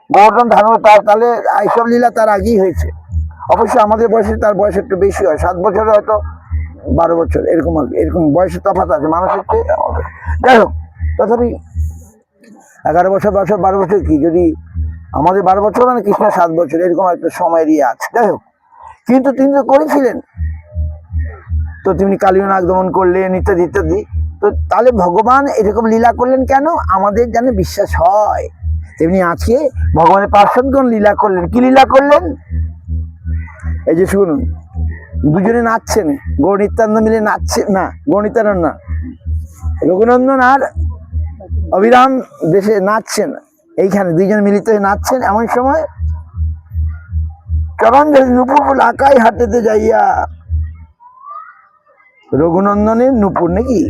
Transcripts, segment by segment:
গোবর্ধন ধারণ তাহলে এইসব লীলা তার আগেই হয়েছে। অবশ্যই আমাদের বয়সে তার বয়স একটু বেশি হয়, 7 বছরে হয়তো 12 বছর এরকম আর কি, এরকম বয়সের তফাৎ আছে মানুষের চেয়ে। যাই হোক, তথাপি 11 বছর 12 বছর কি, যদি আমাদের 12 বছর মানে কৃষ্ণের 7 বছর, এরকম একটা সময়ের ইয়ে আছে। যাই হোক, কিন্তু তিনি তো করেছিলেন, তো তিনি কালীয় নাগ দমন করলেন ইত্যাদি ইত্যাদি। তো তাহলে ভগবান এরকম লীলা করলেন কেন, আমাদের যেন বিশ্বাস হয়। তেমনি আজকে ভগবানের পার্শ্বদগণ লীলা করলেন। কি লীলা করলেন? এই যে শুনুন, দুজনে নাচছেন, গৌর নিত্যানন্দ মিলে নাচছে, না গৌর নিত্যানন্দ না, রঘুনন্দন আর অবিরাম দেশে নাচছেন, এইখানে দুইজন মিলিত হয়ে নাচছেন। এমন সময় চরণজলি নুপুর ফুল আকাই হাঁটেতে যাইয়া, রঘুনন্দনের নুপুর নাকি,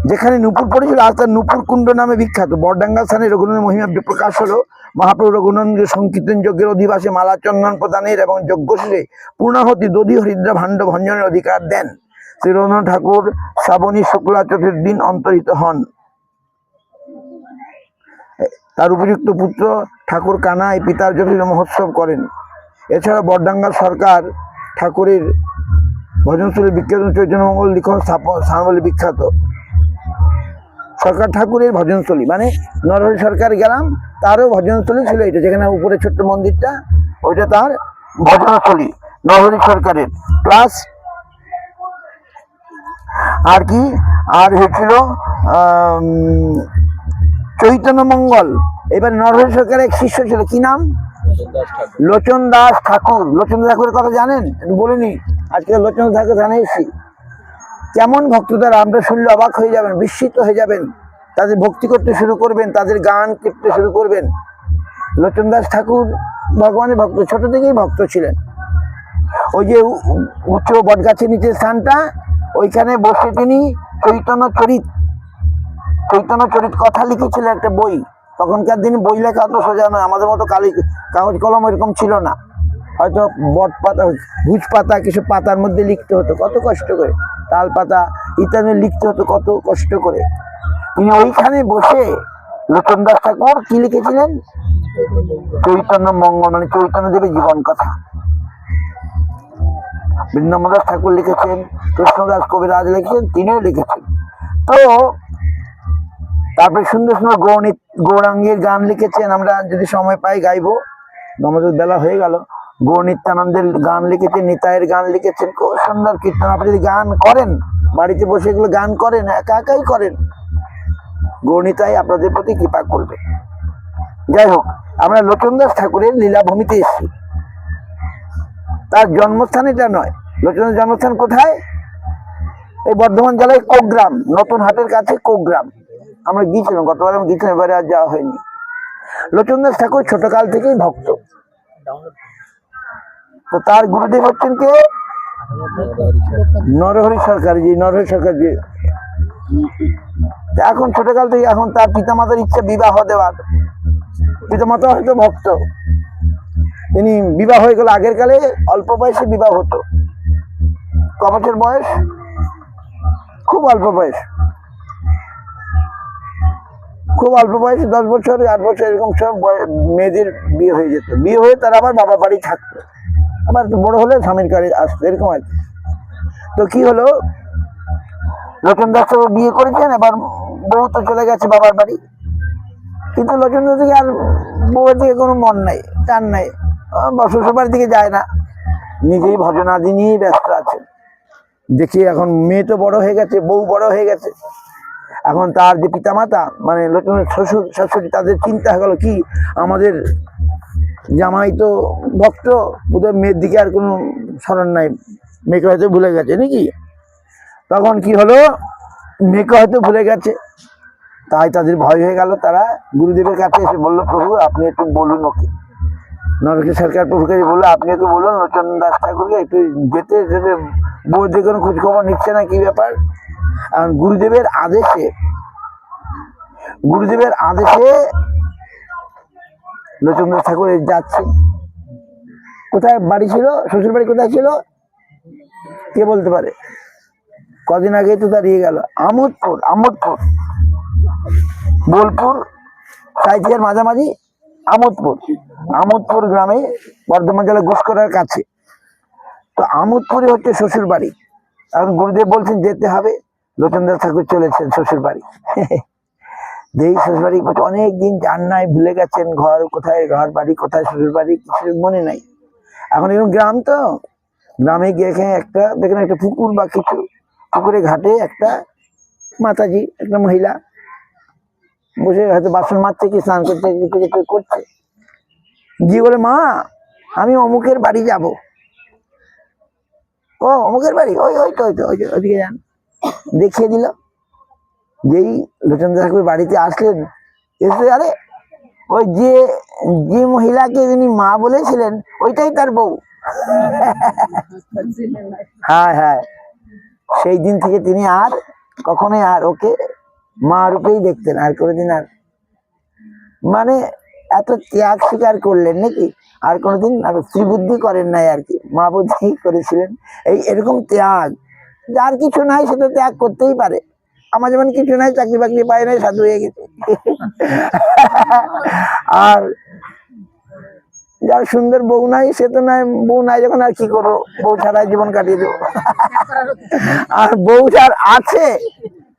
যেখানে নুপুর পড়েছিল আর তার নুপুর কুণ্ড নামে বিখ্যাত। বরডাঙ্গা স্থানে রঘুনন্দনের মহিমা প্রকাশ হলো। মহাপ্রভু রঘুনন্দনের সংকীর্তন যজ্ঞের অধিবাসে মালা চন্দন প্রদানের এবং যজ্ঞ শেষে পূর্ণাহতি দধি হরিদ্রা ভাণ্ড ভঞ্জনের অধিকার দেন। শ্রী রবীন্দ্রনাথ ঠাকুর শ্রাবণী শুক্লা চতুর্থ দিন অন্তরিত হন। তার উপযুক্ত পুত্র ঠাকুর কানাই পিতার যথিত মহোৎসব করেন। এছাড়া বরডাঙ্গা সরকার ঠাকুরের ভজনস্থলী বিখ্যাত, চৈতন্যমঙ্গল লিখন স্থান বলে বিখ্যাত। সরকার ঠাকুরের ভজনস্থলী মানে নরহরি সরকার গেলাম, তারও ভজনস্থলী ছিল এটা, যেখানে উপরে ছোট্ট মন্দিরটা, ওইটা তার ভজনস্থলী নরহরি সরকারের। প্লাস আর কি, আর হয়েছিল চৈতন্য মঙ্গল। এবার নরহরি সরকারের এক শিষ্য ছিল, কি নাম? লোচন দাস ঠাকুর। লোচন দাস ঠাকুরের কথা জানেন? বলিনি আজকে, লোচন দাস ঠাকুর জানে এসেছি। কেমন ভক্ত তারা, আমরা শুনলে অবাক হয়ে যাবেন, বিস্মিত হয়ে যাবেন। তাদের ভক্তি করতে শুরু করবেন, তাদের গান করতে শুরু করবেন। লোচন দাস ঠাকুর ভগবানের ভক্ত, ছোট থেকেই ভক্ত ছিলেন। ওই যে উচ্চ বটগাছের নিচের স্থানটা, ওইখানে বসে তিনি চৈতন্য চরিত কথা লিখেছিলেন, একটা বই। তখনকার দিনে বই লেখা অত সোজা নয়, আমাদের মতো কাগজ কলম এরকম ছিল না। হয়তো বট পাতা, ভুজ পাতা, কিছু পাতার মধ্যে লিখতে হতো কত কষ্ট করে, তাল পাতা ইত্যাদি লিখতে হতো কত কষ্ট করে। তিনি ওইখানে বসে লোচন দাস ঠাকুর কি লিখেছিলেন? চৈতন্য মঙ্গল, মানে চৈতন্য দেবের জীবন কথা। বৃন্দাবন দাস ঠাকুর লিখেছেন, কৃষ্ণদাস কবিরাজ লিখেছেন, তিনিও লিখেছেন। তো তারপরে সুন্দর সুন্দর গৌরাঙ্গের গান লিখেছেন, আমরা যদি সময় পাই গাইবো, আমাদের বেলা হয়ে গেল। গৌর নিত্যানন্দের গান লিখেছেন, নিতাইয়ের গান লিখেছেন, খুব সুন্দর কীর্তন। আপনি যদি গান করেন, বাড়িতে বসে এগুলো গান করেন, একা একাই করেন, গৌর নিতাই আপনাদের প্রতি কৃপা করবে। যাই হোক, আমরা লোচন দাস ঠাকুরের লীলাভূমিতে এসেছি। তার জন্মস্থান এটা নয়। লোচনের জন্মস্থান কোথায়? এই বর্ধমান জেলায় কোগ্রাম, নতুন হাটের কাছে কোগ্রাম। আমরা গিয়েছিলাম, গতবার আমি গিয়েছিলাম, এবারে আর যাওয়া হয়নি। লোচন দাস ঠাকুর ছোটকাল থেকেই ভক্ত। তো তার গুরুদেব হচ্ছেন কে? নরহরি সরকার। জি, নরহরি সরকার জি। এখন ছোটকাল থেকে, এখন তার পিতামাতার ইচ্ছা বিবাহ দেওয়ার। পিতামাতা হয়তো ভক্ত, তিনি বিবাহ হয়ে গেল। আগের কালে অল্প বয়সে বিবাহ হতো। ক বছর বয়স? খুব অল্প বয়স, খুব অল্প বয়সে 10 বছর 8 বছর এরকম সব মেয়েদের বিয়ে হয়ে যেত। বিয়ে হয়ে তারা আবার বাবা বাড়ি থাকতো, আবার বড় হলে স্বামীর কাছে আসতো, এরকম আর কি। তো কি হলো, লোচন দাস বিয়ে করেছেন, এবার বউ তো চলে গেছে বাবার বাড়ি, কিন্তু লোচন দাস থেকে আর বউয়ের দিকে কোনো মন নাই, টান নাই, শ্বশুরবাড়ির দিকে যায় না, নিজেই ভজনাদি নিয়েই ব্যস্ত আছে। দেখি এখন মেয়ে তো বড় হয়ে গেছে, বউ বড় হয়ে গেছে, এখন তার যে পিতামাতা মানে লোচনের শ্বশুর শাশুড়ি, তাদের চিন্তা হয়ে গেল কি, আমাদের জামাই তো ভক্ত, ওদের মেয়ের দিকে আর কোনো স্মরণ নাই, মেয়েকে হয়তো ভুলে গেছে নাকি। তখন কি হলো, মেয়েকে হয়তো ভুলে গেছে, তাই তাদের ভয় হয়ে গেল। তারা গুরুদেবের কাছে এসে বললো, প্রভু আপনি একটু বলুন ওকে। নরহরি সরকার প্রভুকে বললো, আপনি একটু বলুন লোচন দাস ঠাকুরকে একটু যেতে যেতে, বউর দিকে কোনো খোঁজখবর নিচ্ছে না, কি ব্যাপার। আর গুরুদেবের আদেশে লোচন দাস ঠাকুর যাচ্ছে। কোথায় বাড়ি ছিল, শ্বশুর বাড়ি কোথায় ছিল, কে বলতে পারে? কদিন আগে তো দাঁড়িয়ে গেল। আমোদপুর, বোলপুর সাঁইথিয়ার মাঝামাঝি আমোদপুর গ্রামে, বর্ধমান জেলার ঘুষকরার কাছে। তো আমোদপুরে হচ্ছে শ্বশুর বাড়ি। এখন গুরুদেব বলছেন যেতে হবে, লোচনদাস ঠাকুর চলেছেন শ্বশুর বাড়ি। যেই শ্বশুর বাড়ি অনেক দিন যান নাই, ভুলে গেছেন ঘর কোথায়, ঘর বাড়ি কোথায়, শ্বশুর বাড়ি কিছু মনে নাই। এখন এরকম গ্রাম, তো গ্রামে গিয়ে একটা দেখেন একটা পুকুর বা কিছু, পুকুরে ঘাটে একটা মাতাজি, একটা মহিলা বসে হয়তো বাসন মাজছে কি স্নান করছে করছে, গিয়ে বলে, মা আমি অমুকের বাড়ি যাব। ও অমুকের বাড়ি, ওই ওই তো ওইদিকে যান। দেখিয়ে দিল। যেই লোচনদাস ঠাকুর বাড়িতে আসলেন, এসে আরে ওই যে মহিলাকে তিনি মা বলেছিলেন ওইটাই তার বউ। হ্যাঁ হ্যাঁ, সেই দিন থেকে তিনি আর কখনোই আর ওকে মা রূপেই দেখতেন, আর কোনোদিন আর, মানে এত ত্যাগ স্বীকার করলেন নাকি, আর কোনোদিন আর স্ত্রী বুদ্ধি করেন নাই আর কি, মা বুদ্ধি করেছিলেন। এরকম ত্যাগ, যার কিছু নাই সে তো ত্যাগ করতেই পারে। আমার যেমন কিছু নাই, চাকরি বাকরি পাই নাই, সাধু হয়ে গেছে। আর যার সুন্দর বউ নাই, সে তো নাই, বউ নাই যখন আর কি করবো, বউ ছাড়াই জীবন কাটিয়ে দেবো। আর বউ যার আছে,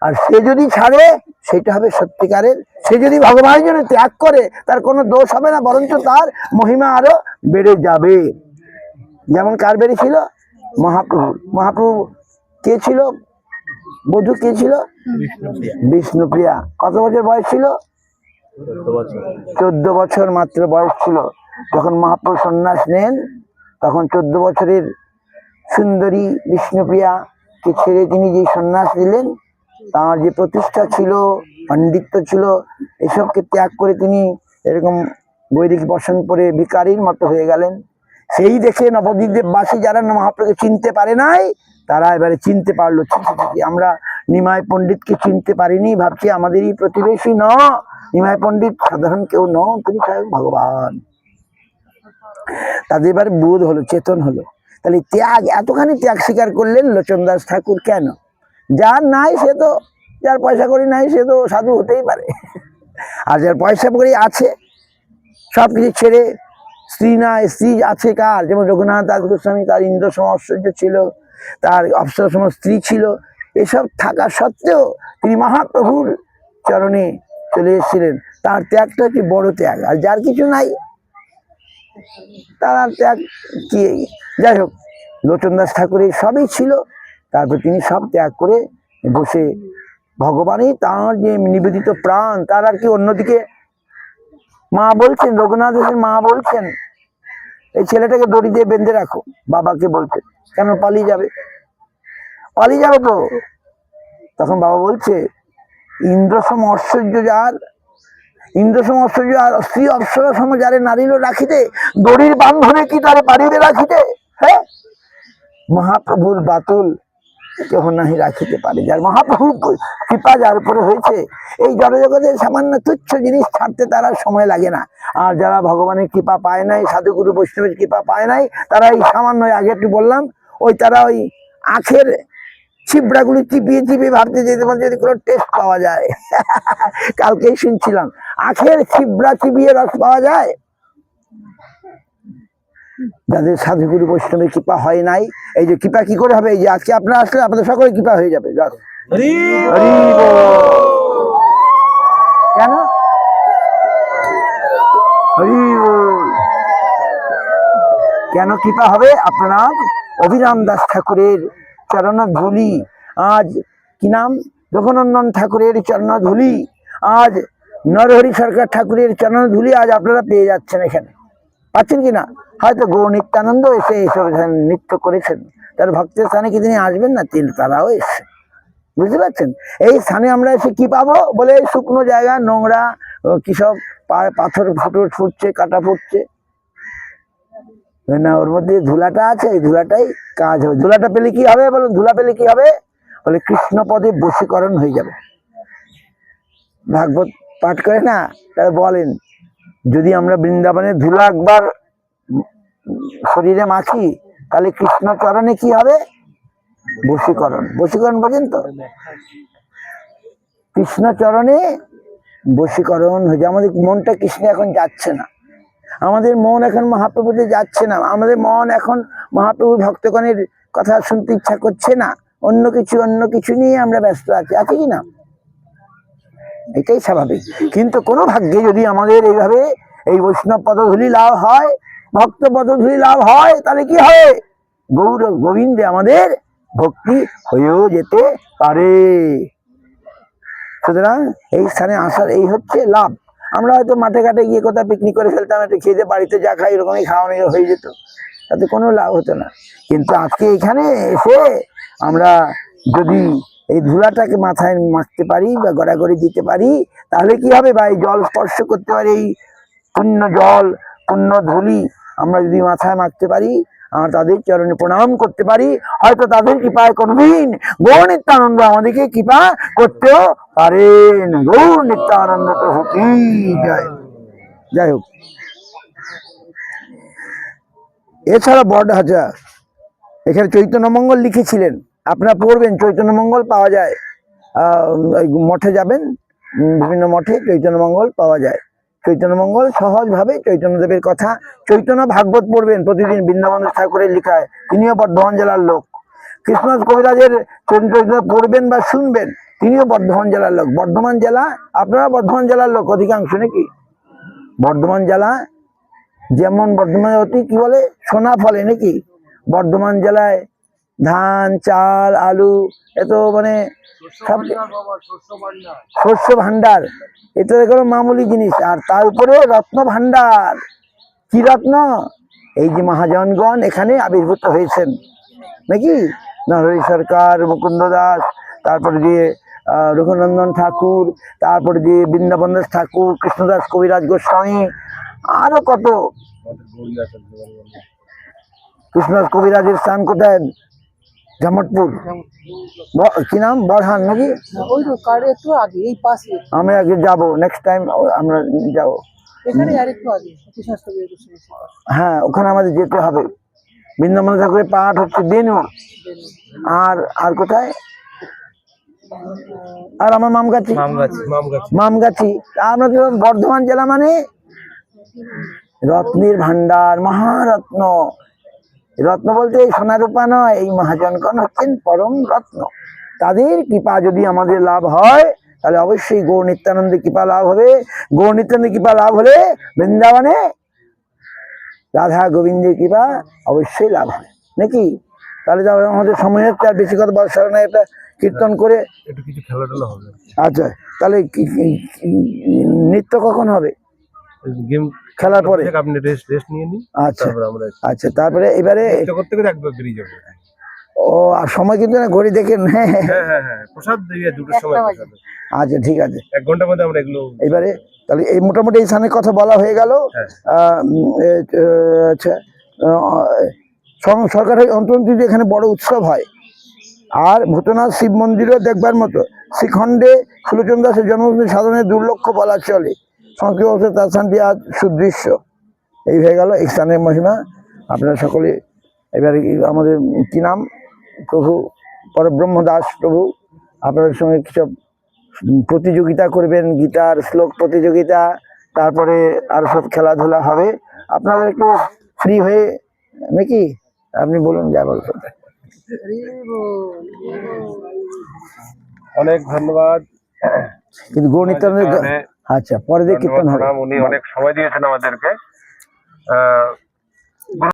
আর সে যদি ছাড়ে সেটা হবে সত্যিকারের। সে যদি ভগবানের জন্য ত্যাগ করে, তার কোনো দোষ হবে না, বরঞ্চ তার মহিমা আরো বেড়ে যাবে। যেমন কার বেড়েছিল? মহাপ্রভু কে ছিল? বধূ কে ছিল? বিষ্ণুপ্রিয়া। কত বছর বয়স ছিল? 14 বছর মাত্র বয়স ছিল যখন মহাপ্রভু সন্ন্যাস নেন। তখন 14 বছরের সুন্দরী বিষ্ণুপ্রিয়া কে ছেড়ে তিনি যে সন্ন্যাস দিলেন, তার যে প্রতিষ্ঠা ছিল, পাণ্ডিত্য ছিল, এসবকে ত্যাগ করে তিনি এরকম বৈদিক বসন পরে ভিখারির মতো হয়ে গেলেন। সেই দেখে নবদ্বীপবাসী যারা মহাপ্রভুকে চিনতে পারে নাই, তারা এবারে চিনতে পারলো। আমরা নিমাই পণ্ডিতকে চিনতে পারিনি, ভাবছি আমাদেরই প্রতিবেশী। ন নিমাই পণ্ডিত সাধারণ কেউ ন, তিনি স্বয়ং ভগবান। তাদের এবার বোধ হলো, চেতন হলো। তাহলে ত্যাগ, এতখানি ত্যাগ স্বীকার করলেন লোচনদাস ঠাকুর। কেন? যার নাই সে তো, যার পয়সা করি নাই সে তো সাধু হতেই পারে, আর যার পয়সা করি আছে সব কিছু ছেড়ে, স্ত্রী নাই, স্ত্রী আছে কার, যেমন রঘুনাথ দাস গোস্বামী, তার ইন্দ্র সম ঐশ্বর্য ছিল, তার অপ্সরা সম স্ত্রী ছিল, এসব থাকা সত্ত্বেও তিনি মহাপ্রভুর চরণে চলে এসেছিলেন। তার ত্যাগটা কি বড় ত্যাগ। আর যার কিছু নাই তার ত্যাগ কি? যাই হোক, লোচনদাস ঠাকুরের সবই ছিল, তারপর তিনি সব ত্যাগ করে বসে ভগবানই তাঁর যে নিবেদিত প্রাণ, তার আর কি অন্যদিকে মা বলছেন, রঘুনাথ দাসের মা বলছেন, এই ছেলেটাকে দড়ি দিয়ে বেঁধে রাখো। বাবাকে বলছে, কেন? পালিয়ে যাবে তো। তখন বাবা বলছে, ইন্দ্রসম ঐশ্বর্য যার, ইন্দ্রসম ঐশ্বর্য আর স্ত্রী অপ্সরা সম যারে নারীল রাখিতে, দড়ির বান্ধনে কি তারে পারিবে রাখিতে? হ্যাঁ, মহাপ্রভুর বাতুল কেহ নাহি রাখিতে পারে। যার মহাপ্রভুর কৃপা যার উপরে হয়েছে, এই জড়জগতের সামান্য তুচ্ছ জিনিস ছাড়তে তার আর সময় লাগে না। আর যারা ভগবানের কৃপা পায় নাই, সাধুগুরু বৈষ্ণবের কৃপা পায় নাই, তারা এই সামান্য, আগে একটু বললাম, তারা ওই আখের ছিবড়াগুলি চিপিয়ে ভাবতে যেতে পারে যদি কোনো টেস্ট পাওয়া যায়। কালকেই শুনছিলাম, আখের ছিবড়া চিবিয়ে রস পাওয়া যায়। যাদের সাধুগুরু বৈষ্ণবের কৃপা হয় নাই, এই যে কৃপা কি করে হবে? এই যে আজকে আপনারা আসলে আপনাদের সকলের কৃপা হয়ে যাবে। কেন? কেন কৃপা হবে? আপনারা অভিরাম দাস ঠাকুরের চরণ ধুলি, আজ কি নাম, রঘুনন্দন ঠাকুরের চরণ ধুলি, আজ নরহরি সরকার ঠাকুরের চরণ ধুলি আজ আপনারা পেয়ে যাচ্ছেন। এখানে পাচ্ছেন কিনা? হয়তো গৌর নিত্যানন্দ এসে এইসব নৃত্য করেছেন, তার ভক্তের স্থানে কি তিনি আসবেন না? তারাও এসছে, বুঝতে পারছেন? এই স্থানে আমরা এসে কি পাবো? বলে শুকনো জায়গা, নোংরা, কি সব পাথর ফুটছে, কাটা ফুটছে না, ওর মধ্যে ধুলাটা আছে, এই ধুলাটাই কাজ হবে। ধুলাটা পেলে কি হবে? বলো, ধুলা পেলে কি হবে? বলে কৃষ্ণ পদে বশীকরণ হয়ে যাবে। ভাগবত পাঠ করে না, তারা বলেন, যদি আমরা বৃন্দাবনের ধুলা একবার শরীরে মাখি, তাহলে কৃষ্ণ চরণে কি হবে? বশীকরণ। বশীকরণ বোঝেন তো? কৃষ্ণ চরণে বশীকরণ হয়ে যায়। আমাদের মনটা কৃষ্ণে এখন যাচ্ছে না, আমাদের মন এখন মহাপ্রভুতে যাচ্ছে না, আমাদের মন এখন মহাপ্রভুর ভক্তগণের কথা শুনতে ইচ্ছা করছে না, অন্য কিছু নিয়ে আমরা ব্যস্ত আছি, আছে কি না? এটাই স্বাভাবিক। কিন্তু কোনো ভাগ্যে যদি আমাদের এইভাবে এই বৈষ্ণব পদধূলি লাভ হয়, ভক্ত পদধূলি লাভ হয়, তাহলে কি হয়? গৌর গোবিন্দে আমাদের ভক্তি হয়েও যেতে পারে। সুতরাং এই স্থানে আসার এই হচ্ছে লাভ। আমরা হয়তো মাঠে ঘাটে গিয়ে কোথাও পিকনিক করে ফেলতাম, একটু খেয়ে দিয়ে বাড়িতে যা খাই এরকমই খাওয়ানো হয়ে যেত, তাতে কোনো লাভ হতো না। কিন্তু আজকে এখানে এসে আমরা যদি এই ধুলাটাকে মাথায় মাখতে পারি বা গড়াগড়ি দিতে পারি, তাহলে কি হবে? বা এই জল স্পর্শ করতে পারি, এই পুণ্য জল পুণ্য ধুলি আমরা যদি মাথায় মাখতে পারি, আমরা তাদের চরণে প্রণাম করতে পারি, হয়তো তাদের কৃপায় কোনদিন গৌর নিত্যানন্দ আমাদেরকে কৃপা করতেও পারেন। গৌর নিত্যানন্দ প্রভু কি জয়। যাই হোক, এছাড়া বড়হাজা এখানে চৈতন্য মঙ্গল লিখেছিলেন, আপনারা পড়বেন, চৈতন্য মঙ্গল পাওয়া যায়। মঠে যাবেন, বিভিন্ন মঠে চৈতন্য মঙ্গল পাওয়া যায়। চৈতন্য মঙ্গল সহজভাবে চৈতন্যদেবের কথা, চৈতন্য ভাগবত পড়বেন প্রতিদিন, বৃন্দাবন ঠাকুরের লেখায়, তিনিও বর্ধমান জেলার লোক। কৃষ্ণদাস কবিরাজের চৈতন্য পড়বেন বা শুনবেন, তিনিও বর্ধমান জেলার লোক। বর্ধমান জেলা, আপনারা বর্ধমান জেলার লোক অধিকাংশ নাকি? বর্ধমান জেলা যেমন বর্ধমানে অতি কি বলে সোনা ফলে নাকি? বর্ধমান জেলায় ধান চাল আলু এত মানে সব শস্য ভান্ডার, এটা কোনো মামুলি জিনিস। আর তার উপরে রত্ন ভান্ডার। কি রত্ন? এই যে মহাজনগণ এখানে আবির্ভূত হয়েছেন নাকি, নরহরি সরকার, মুকুন্দ দাস, তারপরে দিয়ে রঘুনন্দন ঠাকুর, তারপরে দিয়ে বৃন্দাবন দাস ঠাকুর, কৃষ্ণদাস কবিরাজ গোস্বামী, আরো কত। কৃষ্ণদাস কবিরাজের স্থান কোথায়? জামটপুর। কি নাম? বরহান নাকি? আমি আগে যাবো, নেক্সট টাইম আমরা যাবো। হ্যাঁ, ওখানে আমাদের যেতে হবে। বৃন্দাবন ঠাকুরের পাঠ হচ্ছে বেনু। আর আর কোথায়? আর আমার মামগাছি। আমরা তো বর্ধমান জেলা মানে রত্নের ভান্ডার, মহারত্ন। রত্ন বলতে সোনা রূপা নয়, এই মহাজনগণ হচ্ছেন পরম রত্ন। তাদের কৃপা যদি আমাদের লাভ হয়, তাহলে অবশ্যই গৌর নিত্যানন্দের কৃপা লাভ হবে। গৌর নিত্যানন্দের কৃপা লাভ হলে বৃন্দাবনে রাধা গোবিন্দের কৃপা অবশ্যই লাভ হয় নাকি? তাহলে আমাদের সময় হচ্ছে, আর বেশি কথা বলার না, একটা কীর্তন করে একটু কিছু খেলাধুলা হবে। আচ্ছা, তাহলে নৃত্য কখন হবে? গেম খেলার পরে আপনি রেস্ট নিয়ে নিন। আচ্ছা আচ্ছা, তারপরে এবারে করতে করতে একবার বেরিয়ে যাবো। ও, আর সময় কিন্তু না ঘড়ি দেখেন। হ্যাঁ প্রসাদ দিয়ে দুটোর সময়। আচ্ছা ঠিক আছে, 1 ঘন্টার মধ্যে আমরা এগুলো এবারে। তাহলে এই মোটামুটি এই স্থানের কথা বলা হয়ে গেল। আচ্ছা, সরকারের অন্তর্নিধি এখানে বড় উৎসব হয়। আর ভূতনাথ শিব মন্দিরও দেখবার মতো। শ্রীখণ্ডে সুলোচন দাসের জন্মভূমি সাধনের দুর্লক্ষ বলা চলে। সংস্কৃত ভাষায় তার স্থানটি আজ সুদৃশ্য। এই হয়ে গেল এই স্থানের মহিমা। আপনারা সকলে এবারে আমাদের কি নাম, প্রভু পরব্রহ্ম দাস প্রভু আপনাদের সঙ্গে কিছু প্রতিযোগিতা করবেন, গীতার শ্লোক প্রতিযোগিতা, তারপরে আর সব খেলাধুলা হবে। আপনারা একটু ফ্রি হয়ে নাকি আপনি বলুন, যা বলছেন। অনেক ধন্যবাদ। কিন্তু গৌর নিত্যানন্দের, আচ্ছা পরে দিয়ে কীর্তন হবে। উনি অনেক সময় দিয়েছেন আমাদেরকে।